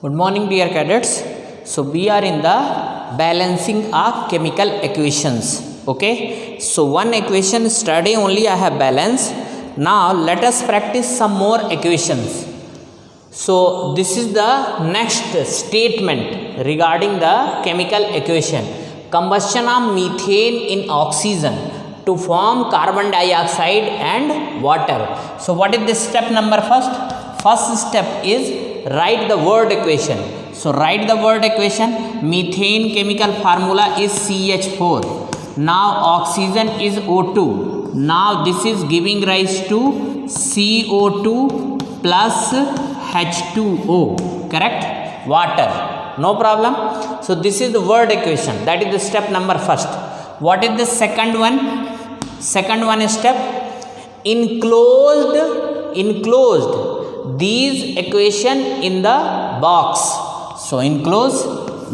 Good morning, dear cadets. So we are in the balancing of chemical equations. Okay, so one equation study only I have balance. Now let us practice some more equations. So this is the next statement regarding the chemical equation. Combustion of methane in oxygen to form carbon dioxide and water. So what is the step number first? First step is write the word equation. So write the word equation. Methane chemical formula is CH4. Now oxygen is O2. Now this is giving rise to CO2 plus H2O. Correct? Water. No problem. So this is the word equation. That is the step number first. What is the second one? Second one is step enclosed these equation in the box. So enclose,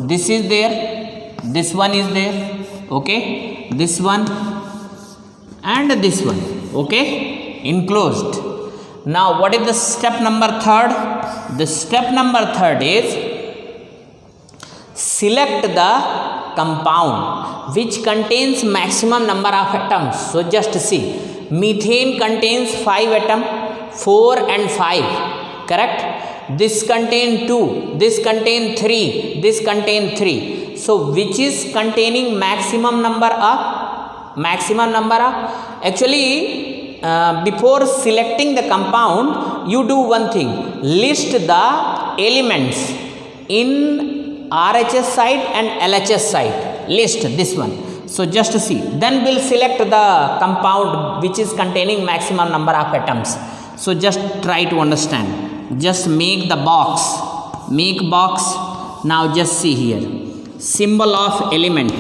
this is there, this one is there, okay, this one and this one, okay, enclosed. Now what is the step number third? The step number third is select the compound which contains maximum number of atoms. So just see, methane contains 5 atoms, 4 and 5, correct? This contain 2, this contain 3, this contain 3. So which is containing maximum number of actually before selecting the compound, you do one thing, list the elements in RHS side and LHS side, list this one. So just see, then we'll select the compound which is containing maximum number of atoms. So just try to understand, just make the box, make box. Now just see here, symbol of element,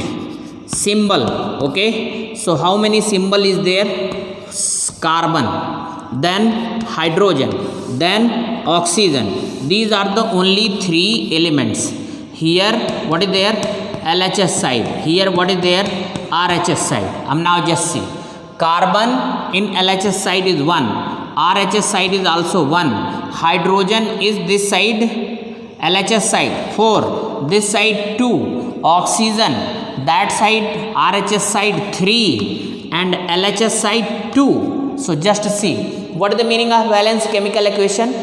symbol, okay. So how many symbol is there? Carbon, then hydrogen, then oxygen. These are the only 3 elements. Here what is there? LHS side. Here what is there? RHS side. Now just see, carbon in LHS side is 1, RHS side is also 1, hydrogen is this side, LHS side 4, this side 2, oxygen that side, RHS side 3 and LHS side 2. So just see, what is the meaning of balanced chemical equation?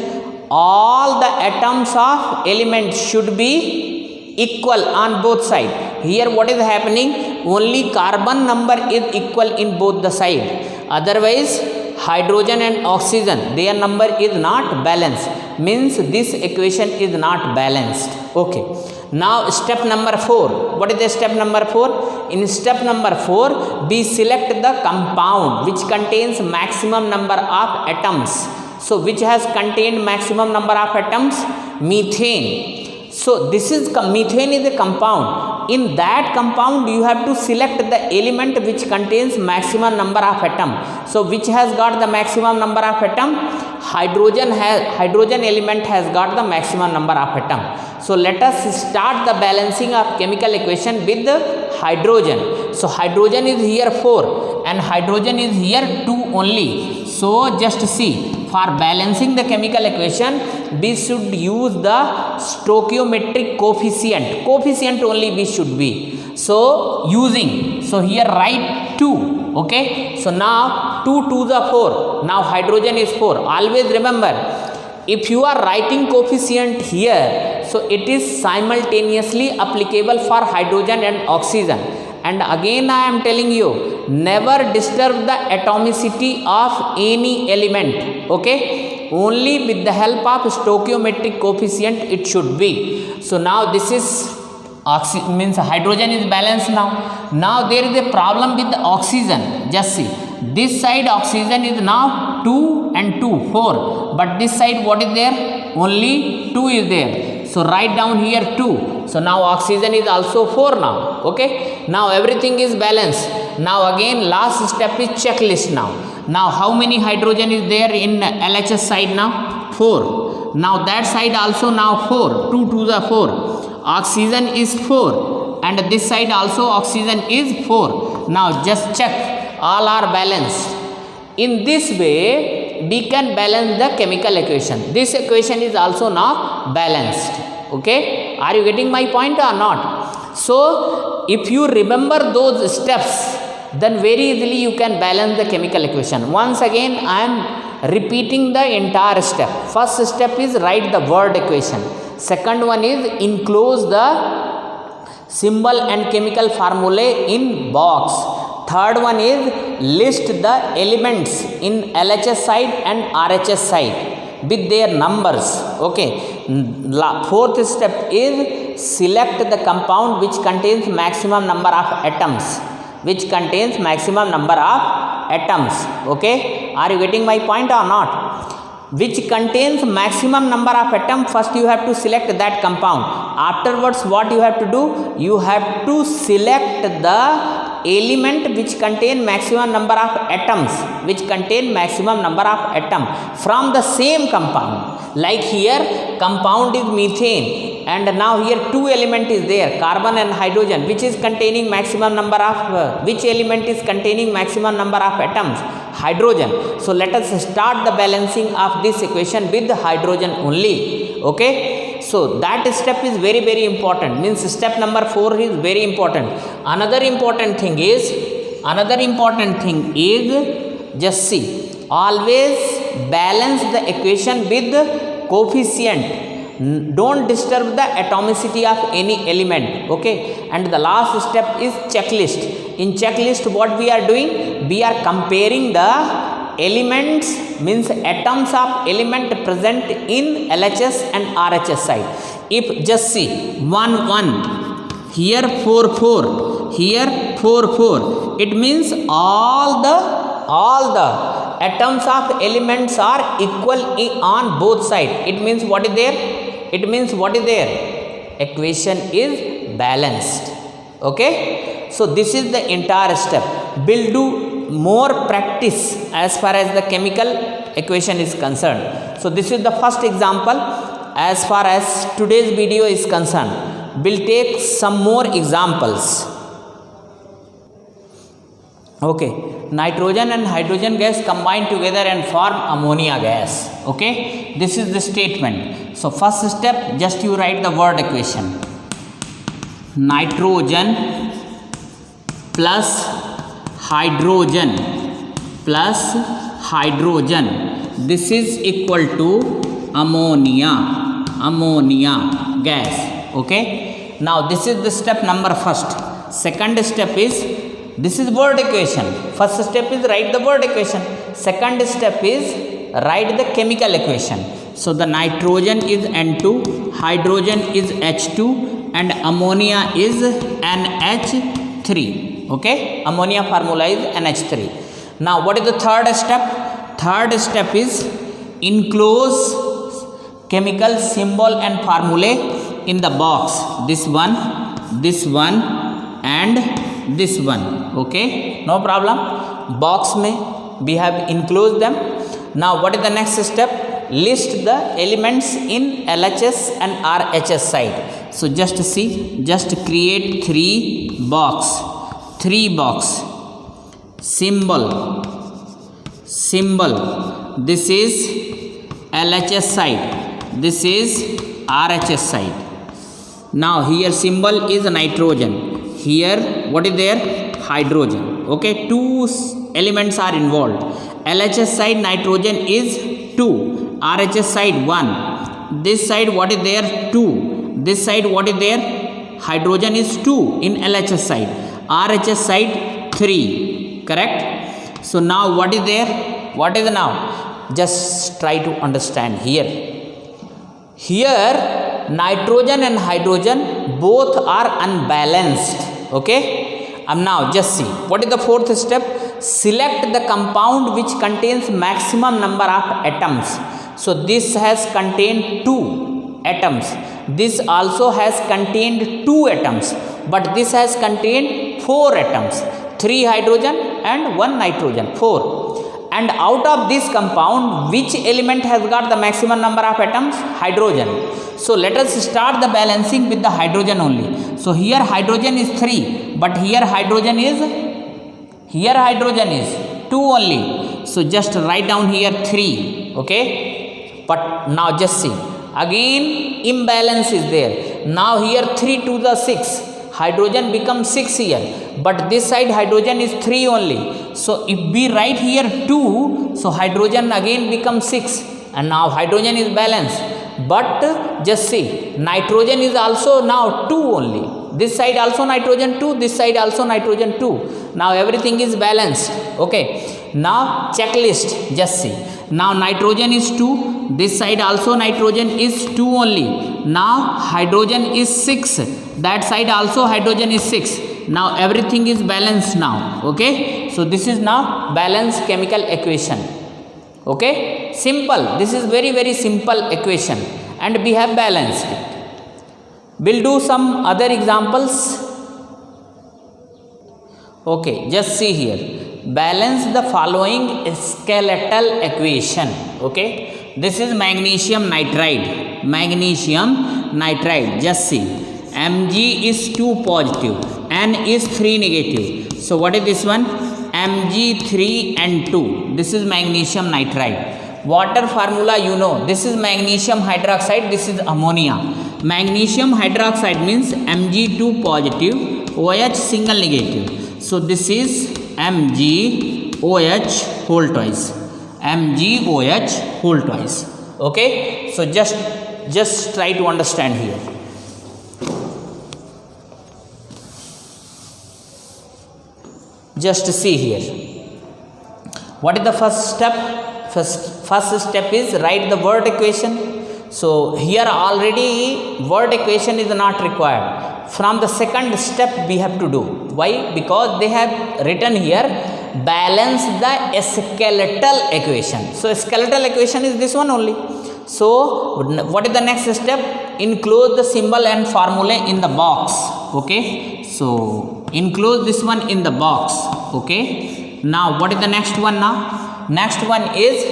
All the atoms of element should be equal on both sides. Here what is happening? Only carbon number is equal in both the side. Otherwise hydrogen and oxygen, their number is not balanced. Means this equation is not balanced. Okay. Now step number 4. What is the step number 4? In step number 4, we select the compound which contains maximum number of atoms. So which has contained maximum number of atoms? Methane. So this is methane is a compound. In that compound you have to select the element which contains maximum number of atom. So which has got the maximum number of atom? Hydrogen element has got the maximum number of atom. So let us start the balancing of chemical equation with the hydrogen. So hydrogen is here 4 and hydrogen is here 2 only. So just see, for balancing the chemical equation, we should use the stoichiometric coefficient. Coefficient only we should be. So using, so here write 2. Okay. So now 2 to the 4. Now hydrogen is 4. Always remember, if you are writing coefficient here, so it is simultaneously applicable for hydrogen and oxygen. And again I am telling you, never disturb the atomicity of any element. Okay. Only with the help of stoichiometric coefficient it should be. So now this is means hydrogen is balanced now. Now there is a problem with the oxygen. Just see, this side oxygen is now 2 and 2, 4. But this side what is there? Only 2 is there. So write down here 2. So now oxygen is also 4 now. Okay. Now everything is balanced. Now again last step is checklist now. Now how many hydrogen is there in LHS side now? 4. Now that side also now 4. 2 to the 4. Oxygen is 4 and this side also oxygen is 4. Now just check, all are balanced. In this way we can balance the chemical equation. This equation is also now balanced. Okay, are you getting my point or not? So if you remember those steps, then very easily you can balance the chemical equation. Once again I am repeating the entire step. First step is write the word equation. Second one is enclose the symbol and chemical formulae in box. Third one is list the elements in LHS side and RHS side with their numbers. Okay. Fourth step is select the compound which contains maximum number of atoms. Which contains maximum number of atoms. Okay. Are you getting my point or not? Which contains maximum number of atoms, first you have to select that compound. Afterwards what you have to do? You have to select the element which contain maximum number of atoms, from the same compound. Like here compound is methane, and now here two element is there, carbon and hydrogen, which is containing maximum number of which element is containing maximum number of atoms? Hydrogen. So let us start the balancing of this equation with hydrogen only. Okay, so that step is very, very important. Means step number 4 is very important. Another important thing is just see, always balance the equation with coefficient. Don't disturb the atomicity of any element. Okay, and the last step is checklist. In checklist what we are doing? We are comparing the elements, means atoms of element present in LHS and RHS side. If just see 1 1, here 4 4, here 4 4, it means all the atoms of elements are equal on both sides. It means what is there? Equation is balanced. Okay, so this is the entire step. We'll do more practice as far as the chemical equation is concerned. So this is the first example. As far as today's video is concerned, we'll take some more examples. Okay, nitrogen and hydrogen gas combine together and form ammonia gas. Okay, this is the statement. So first step, just you write the word equation. Nitrogen plus hydrogen, this is equal to ammonia gas. Okay, now this is the step number first. Second step is, this is word equation. First step is write the word equation. Second step is write the chemical equation. So the nitrogen is N2, hydrogen is H2, and ammonia is NH3. Okay, ammonia formula is NH3. Now what is the third step? Third step is enclose chemical symbol and formulae in the box. This one, and this one. Okay, no problem. Box mein we have enclosed them. Now what is the next step? List the elements in LHS and RHS side. So just see, just create three box. Symbol, this is LHS side, this is RHS side. Now here symbol is nitrogen, here what is there? Hydrogen. Okay, two elements are involved. LHS side nitrogen is 2, RHS side 1. This side what is there? 2. This side what is there? Hydrogen is 2 in LHS side. RHS side 3. Correct? So now what is there? What is now? Just try to understand here. Here nitrogen and hydrogen both are unbalanced. Okay? Now just see. What is the fourth step? Select the compound which contains maximum number of atoms. So this has contained 2 atoms. This also has contained 2 atoms. But this has contained 4 atoms. 3 hydrogen and 1 nitrogen. 4. And out of this compound, which element has got the maximum number of atoms? Hydrogen. So let us start the balancing with the hydrogen only. So here hydrogen is 3. But here hydrogen is 2 only. So just write down here 3. Okay. But now just see. again imbalance is there. Now here 3 to the 6, hydrogen becomes 6 here, but this side hydrogen is 3 only. So if we write here 2, so hydrogen again becomes 6, and now hydrogen is balanced. But just see, nitrogen is also now 2 only. This side also nitrogen 2, this side also nitrogen 2. Now everything is balanced. Okay, now checklist, just see. Now nitrogen is 2, this side also nitrogen is 2 only. Now hydrogen is 6, that side also hydrogen is 6. Now everything is balanced now. Okay, so this is now balanced chemical equation. Okay, simple, this is very very simple equation, and we have balanced it. We'll do some other examples. Okay, just see here, balance the following skeletal equation. Okay, this is magnesium nitride. Magnesium nitride, just see, Mg is 2 positive, N is 3 negative. So what is this one? Mg3 and 2. This is magnesium nitride. Water formula you know, this is magnesium hydroxide, this is ammonia. Magnesium hydroxide means Mg2 positive, OH single negative. So this is MgOH whole twice. MgOH whole twice. Okay, so just try to understand here. Just see here. What is the first step? First step is write the word equation. So here already word equation is not required. From the second step we have to do. Why? Because they have written here balance the skeletal equation. So skeletal equation is this one only. So what is the next step? Enclose the symbol and formula in the box. Okay, so enclose this one in the box. Okay, now what is the next one? Now next one is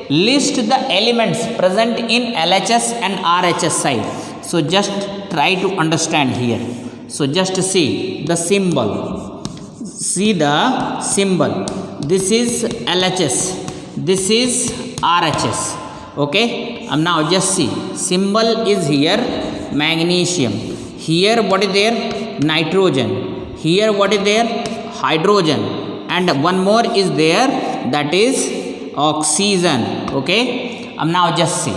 list the elements present in LHS and RHS side. So just try to understand here. So just see the symbol. See the symbol. This is LHS, this is RHS. Okay, now just see, symbol is here magnesium. Here what is there? Nitrogen. Here what is there? Hydrogen. And one more is there, that is oxygen. Okay, now just see,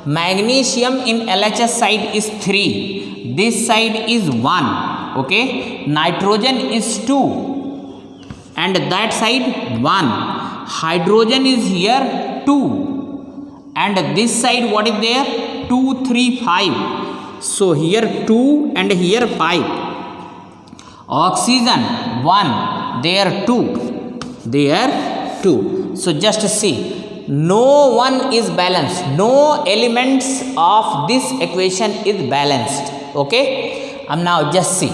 magnesium in LHS side is 3, this side is 1. Okay, nitrogen is 2, and that side 1. Hydrogen is here 2, and this side what is there? 2, 3, 5. So here 2 and here 5. Oxygen 1, there 2, there 2. So just see, no one is balanced, no elements of this equation is balanced. Okay, now just see,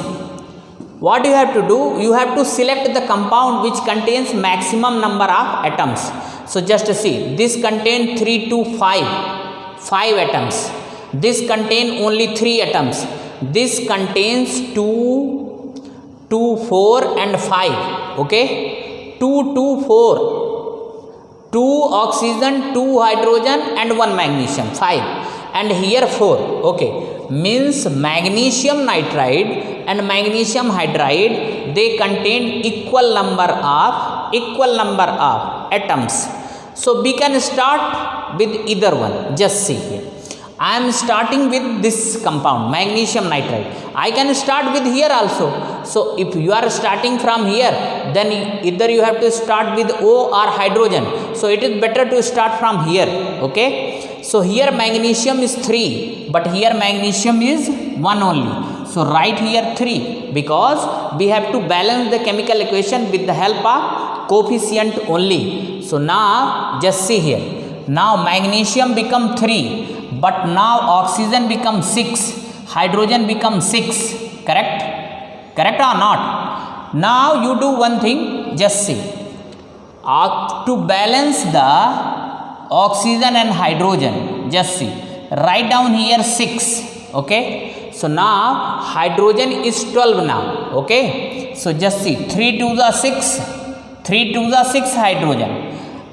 what you have to do, you have to select the compound which contains maximum number of atoms. So just see, this contains 3 to 5 atoms, this contains only 3 atoms, this contains 2, 4 and 5. Okay, 2, 2, 4, 2 oxygen, 2 hydrogen and 1 magnesium, 5, and here 4. Okay, means magnesium nitride and magnesium hydride, they contain equal number of atoms. So we can start with either one. Just see here, I am starting with this compound magnesium nitride. I can start with here also. So if you are starting from here, then either you have to start with O or hydrogen. So it is better to start from here. Okay, so here magnesium is 3, but here magnesium is 1 only. So write here 3, because we have to balance the chemical equation with the help of coefficient only. So now just see here, now magnesium become 3, but now oxygen becomes 6, hydrogen becomes 6. Correct or not? Now you do one thing, just see, to balance the oxygen and hydrogen, just see, write down here 6. Okay, so now hydrogen is 12 now. Okay, so just see, 3 to the 6, 3 to the 6 hydrogen,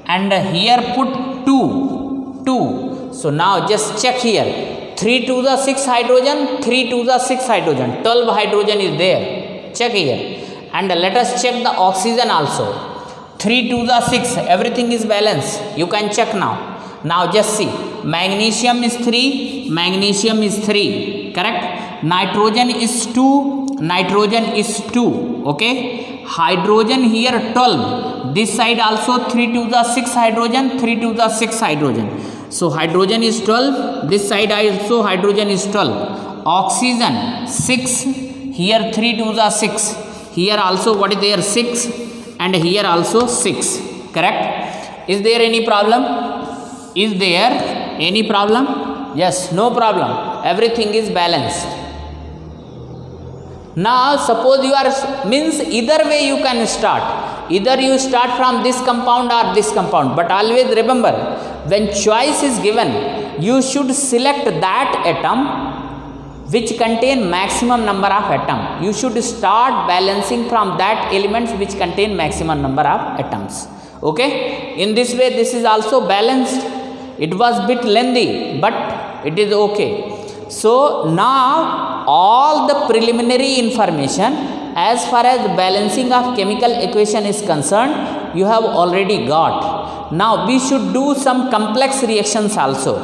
and here put 2. So now just check here, 3 to the 6 hydrogen, 3 to the 6 hydrogen, 12 hydrogen is there. Check here. And let us check the oxygen also. 3 to the 6, everything is balanced. You can check now. Now just see. Magnesium is 3, magnesium is 3, correct? Nitrogen is 2, nitrogen is 2, okay? Hydrogen here 12. This side also 3 to the 6 hydrogen, 3 to the 6 hydrogen. So hydrogen is 12, this side also hydrogen is 12. Oxygen 6, here 3 to the 6. Here also what is there? 6, and here also 6, correct? Is there any problem? Is there any problem? Yes, no problem. Everything is balanced. Now suppose you are, means either way you can start. Either you start from this compound or this compound. But always remember, when choice is given, you should select that atom which contain maximum number of atom. You should start balancing from that elements which contain maximum number of atoms. Okay? In this way, this is also balanced. It was bit lengthy, but it is okay. So now all the preliminary information as far as balancing of chemical equation is concerned, you have already got. Now we should do some complex reactions also.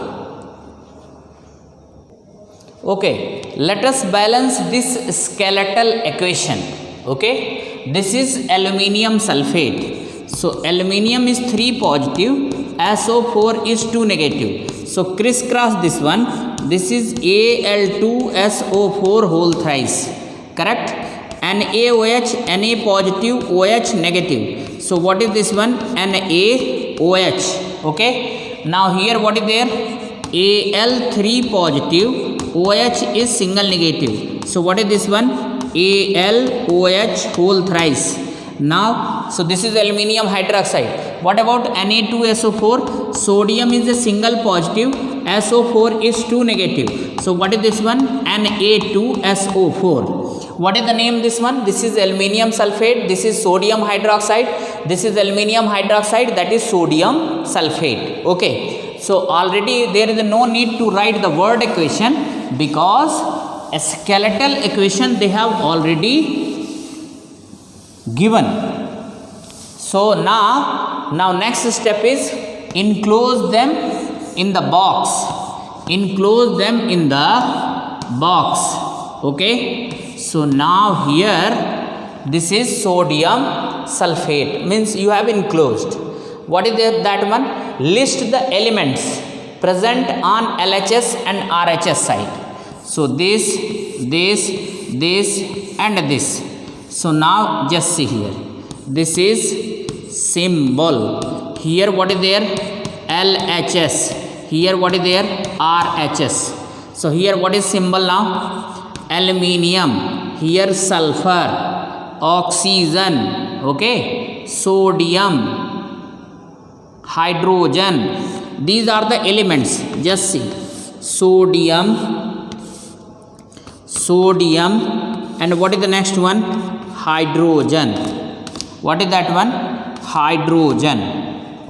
Okay, let us balance this skeletal equation. Okay, this is aluminium sulfate. So aluminium is 3 positive, SO4 is 2 negative. So crisscross this one. This is Al2SO4 whole thrice, correct? NaOH, Na positive, OH negative. So what is this one? NaOH. Okay. Now here what is there? Al3 positive, OH is single negative. So what is this one? AlOH whole thrice. Now, so this is aluminium hydroxide. What about Na2SO4? Sodium is a single positive, SO4 is 2 negative. So what is this one? Na2SO4. What is the name this one? This is aluminium sulfate, this is sodium hydroxide, this is aluminium hydroxide, that is sodium sulfate. Okay. So already there is no need to write the word equation, because a skeletal equation they have already given. So now next step is enclose them in the box. Enclose them in the box. Okay. So now here this is sodium sulfate, means you have enclosed. What is that one? List the elements present on LHS and RHS side. So this and this. So now just see here. This is symbol. Here what is there? LHS. Here what is there? RHS. So here what is symbol now? Aluminium. Here sulfur, oxygen, okay, sodium, hydrogen. These are the elements. Just see. Sodium, and what is the next one? Hydrogen. What is that one? Hydrogen.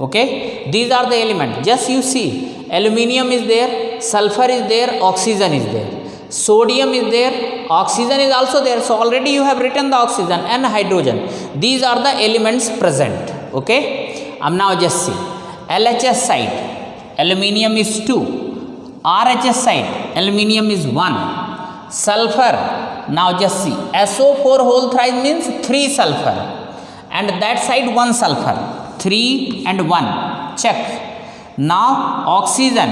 Okay. These are the elements. Just you see. Aluminium is there, sulfur is there, oxygen is there. Sodium is there, oxygen is also there. So already you have written the oxygen and hydrogen. These are the elements present. Okay. Now just see. LHS side, aluminium is 2. RHS side, aluminium is 1. Sulfur, now just see. SO4 whole thrice means 3 sulfur. And that side 1 sulfur. 3 and 1. Check. Now oxygen.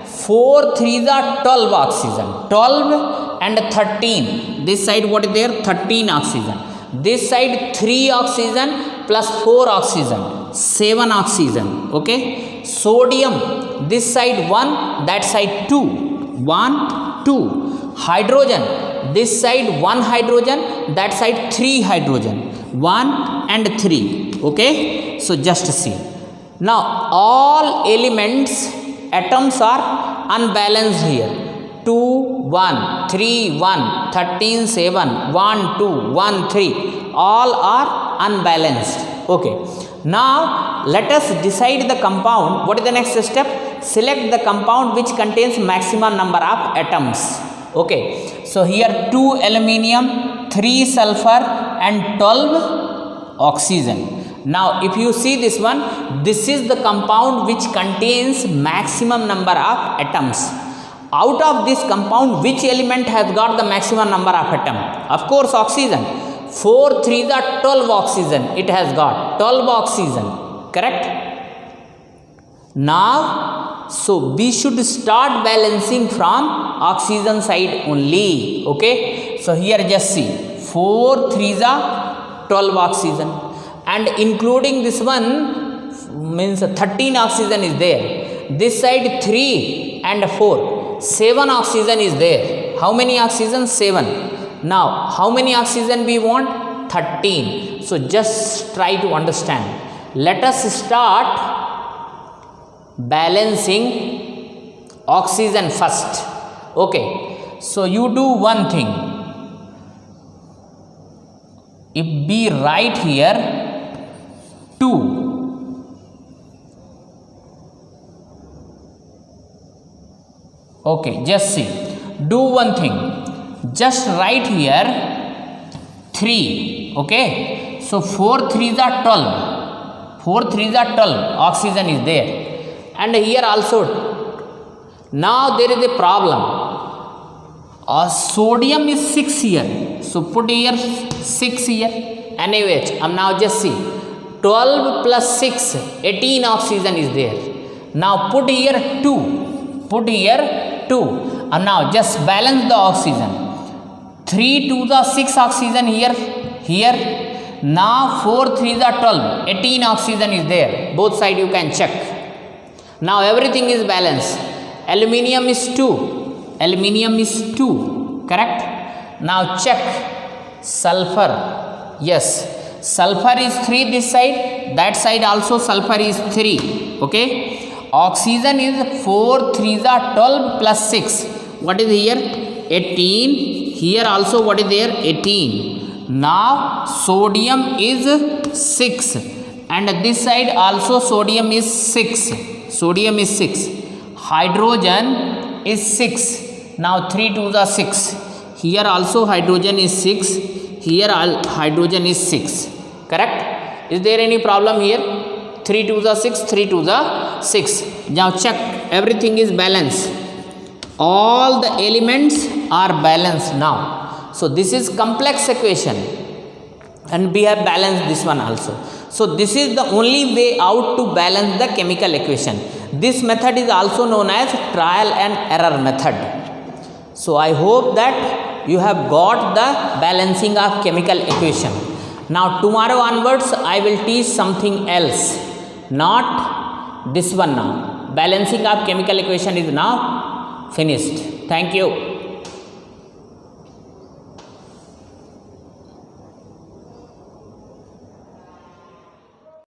4 3s are 12 oxygen. 12 and 13. This side what is there? 13 oxygen. This side 3 oxygen plus 4 oxygen. 7 oxygen. Okay. Sodium. This side 1, that side 2. 1, 2. Hydrogen. This side 1 hydrogen, that side 3 hydrogen. 1 and 3. Okay. So just see. Now all elements, atoms are unbalanced here. 2 1 3 1 13 7 1 2 1 3, all are unbalanced. Okay. Now let us decide the compound. What is the next step? select the compound which contains maximum number of atoms. Okay, so here 2 aluminium, 3 sulfur and 12 oxygen. Now if you see this one, this is the compound which contains maximum number of atoms. Out of this compound, which element has got the maximum number of atom? Of course oxygen. 4 3s are 12 oxygen, it has got 12 oxygen, correct? Now so we should start balancing from oxygen side only. Okay, so here just see 4 3s are 12 oxygen, and including this one means 13 oxygen is there. This side 3 and 4, 7 oxygen is there. How many oxygen? 7. Now how many oxygen we want? 13. So just try to understand. Let us start balancing oxygen first. Okay, so you do one thing. If we write here 2, okay, just see, do one thing, just write here 3. Okay, so 4 3s are 12, 4 3s are 12, oxygen is there, and here also. Now there is a problem, sodium is 6 here, so put here 6 here, NaOH. Now just see, 12 plus 6, 18 oxygen is there. Now put here 2, put here 2, and now just balance the oxygen. 3 2 the 6 oxygen here, here. Now 4 3s are 12, 18 oxygen is there. Both side you can check. Now everything is balanced. Aluminium is 2, aluminium is 2, correct? Now check sulfur. Yes, sulfur is 3 this side, that side also sulfur is 3. Okay, oxygen is 4 3s are 12 plus 6. What is here? 18. Here also what is there? 18. Now sodium is 6, and this side also sodium is 6. Sodium is 6. Hydrogen is 6. Now 3 2s are 6. Here also hydrogen is 6. Here hydrogen is 6. Correct? Is there any problem here? 3 2s are 6. 3 2s are 6. Now check. Everything is balanced. All the elements are balanced now. So this is complex equation, and we have balanced this one also. So this is the only way out to balance the chemical equation. This method is also known as trial and error method. So I hope that you have got the balancing of chemical equation. Now tomorrow onwards I will teach something else, not this one now. Balancing of chemical equation is now finished. Thank you.